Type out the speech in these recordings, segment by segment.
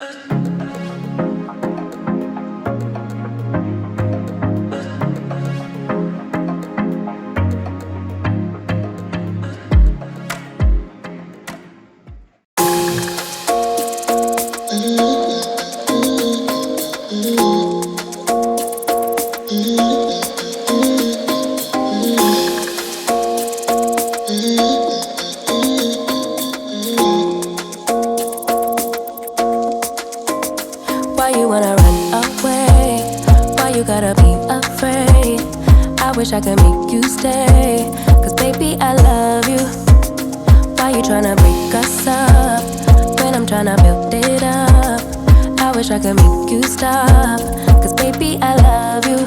Why you wanna run away? Why you gotta be afraid? I wish I could make you stay, 'cause baby I love you. Why you tryna break us up when I'm tryna build it up? I wish I could make you stop, 'cause baby I love you.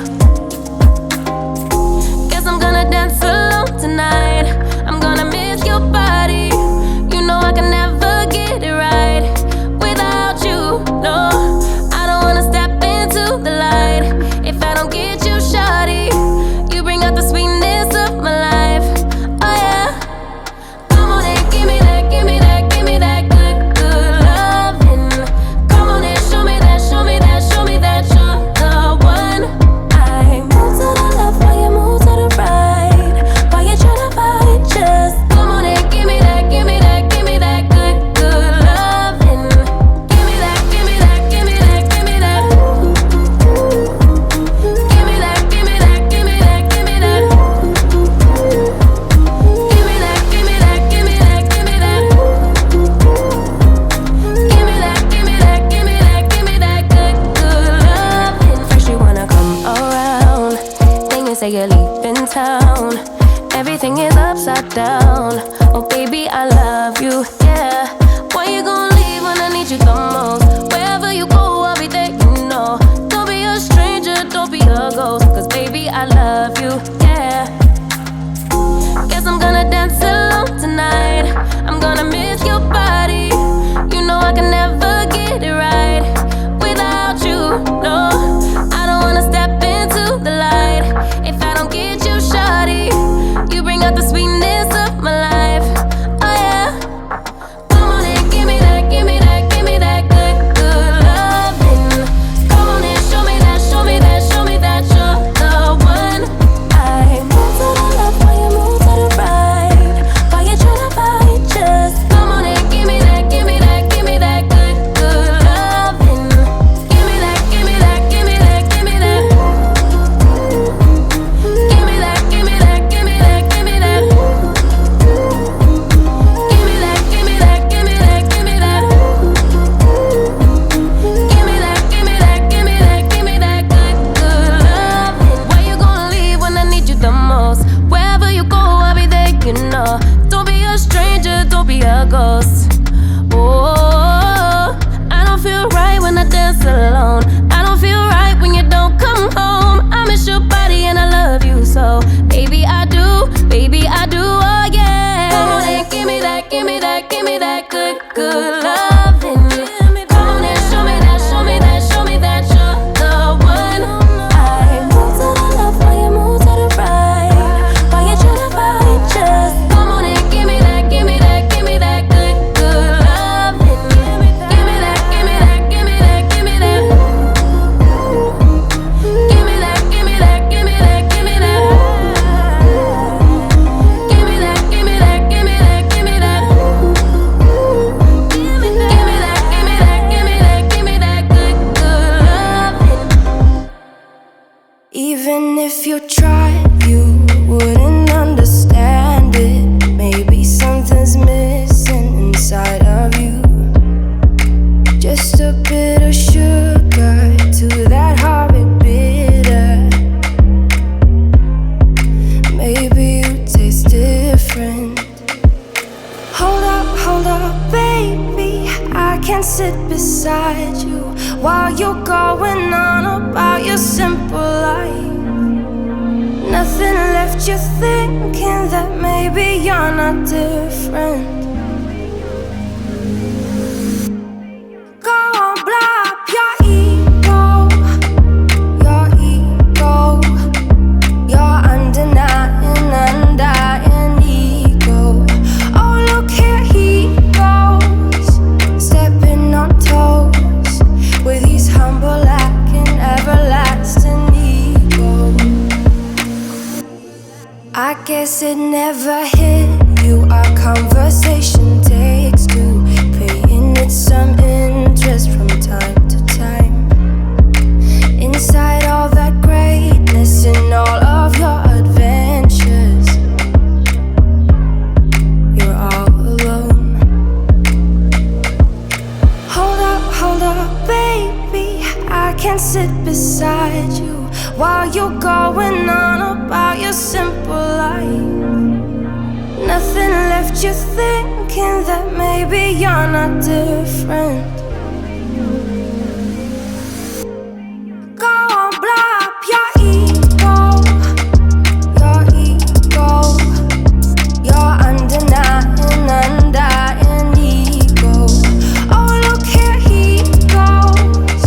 Guess I'm gonna dance alone tonight. I'm gonna miss your body. You know I can never get it right without you, no. I don't wanna step into the light if I don't get you, shawty. You bring out the sweetness of my life, oh yeah. Come on and give me that, give me that, give me that good, good loving. Come on and show me that, show me that, show me that you're the one. I move to the left while you move to the right. Why you tryna fight? Just come on and give me that, give me that, give me that good, good loving. Give me that, give me that, give me that, give me that. Give me that, give me that, give me that, give me that. Give me that, give me that, give me that, give me that. Give me that, give me that, give me that, give me that good, good loving. First you wanna come around, then you say you're leaving town. Everything is upside down. Oh baby, I love you, yeah. Why you gon' leave when I need you the most? Wherever you go, I'll be there, you know. Don't be a stranger, don't be a ghost, 'cause baby, I love you, yeah. Guess I'm gonna dance alone tonight. I'm gonna miss your body. You know I can never get it right without you, no. I don't wanna step into the light if I don't get you, shawty. You bring out the sweetness of my life, oh yeah. Come on and give me that, give me that, give me that good, good loving. Come on and show me that, show me that, show me that you're the one. I move to the left while you move to the right. Why you tryna fight? Just come on and give me that, give me that, give me that good, good loving. Give me that, give me that, give me that, give me that. Give me that, give me that, give me that, give me that. Give me that, give me that, give me that, give me that. Give me that, give me that, give me that, give me that good, good loving. Why you gonna leave when I need you the most? Wherever you go, I'll be there, you know. Don't be a stranger, don't be a ghost. Oh, I don't feel right when I dance alone. I don't feel right when you don't come home. I miss your body and I love you so. Baby, I do, oh yeah. Come on and give me that, give me that, give me that good, good loving. Come on and show me that, show me that, show me that you're the one. I move to the left while you move to the right. Why you tryna fight? Just come on and give me that, give me that, give me that good, good loving. Give me that, give me that, give me that, give me that. Give me that, give me that, give me that, give me that. Give me that, give me that, give me that, give me that. Give me that, give me that, give me that, give me that good, good loving. Even if you tried, you wouldn't understand it. Maybe something's missing inside of you. Just a bit of sugar to that horrid bitter. Maybe you taste different. Hold up, baby. I can sit beside you while you're going on about your simple life. Nothing left you thinking that maybe you're not different. Go on, blow up your ego, your undenying, undying ego. Oh, look here he goes, stepping on toes. it never hit you? Our conversation takes two, paying it some interest from time to time. Inside all that greatness and all of your adventures, you're all alone. Hold up, baby, I can sit beside you while you're going on about your simple life. Nothing left you thinking that maybe you're not different. Go on, blow up your ego, your undying ego. Oh, look here he goes,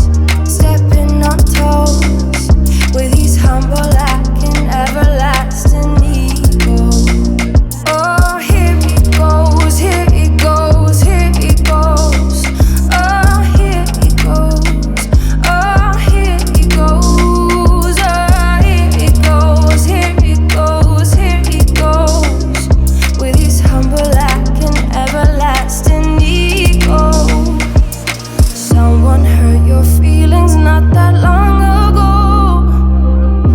stepping on toes with his humble lacking everlasting ego. Oh, here he goes, here he goes, here he goes. Oh, here he goes, oh, here he goes, oh, here he goes, here he goes, here he goes with his humble lacking everlasting ego. Someone hurt your feelings not that long ago,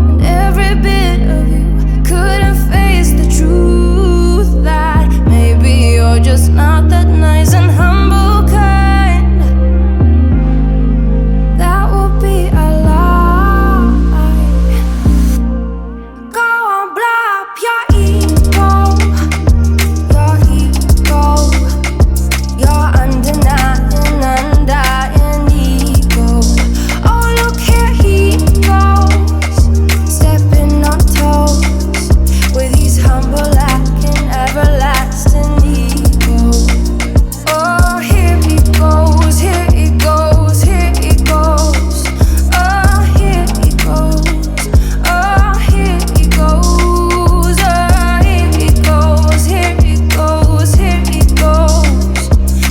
and every bit of you couldn't face the truth that maybe you're just not that nice and humble kind. That would be a lie. Go on, blow up your ego, your undying ego. Oh, look here he goes, stepping on toes with his humble lacking everlasting ego. Oh, here he goes, here he goes, here he goes. Oh, here he goes, oh, here he goes, oh, here he goes, here he goes, here he goes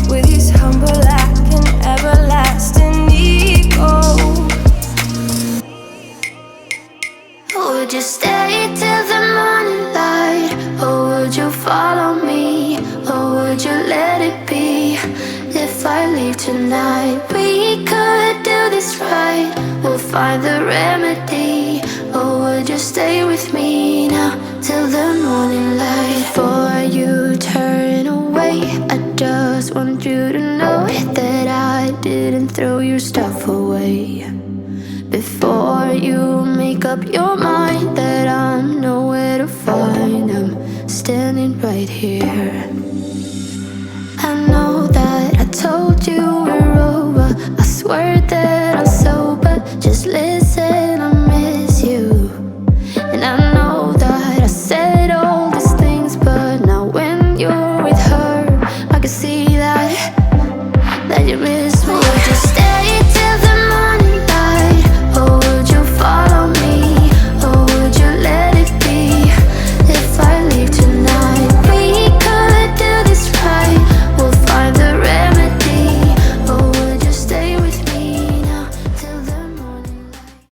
with his humble lacking everlasting ego. Would you stay till the morning light, or would you follow me, or would you let it be? If I leave tonight, we could do this right. We'll find the remedy. Or would you stay with me now till the morning light? Before you turn away, I just want you to know that I didn't throw your stuff away. Before you make up your mind that I'm nowhere to find, I'm standing right here. I know that I told you we're over, I swear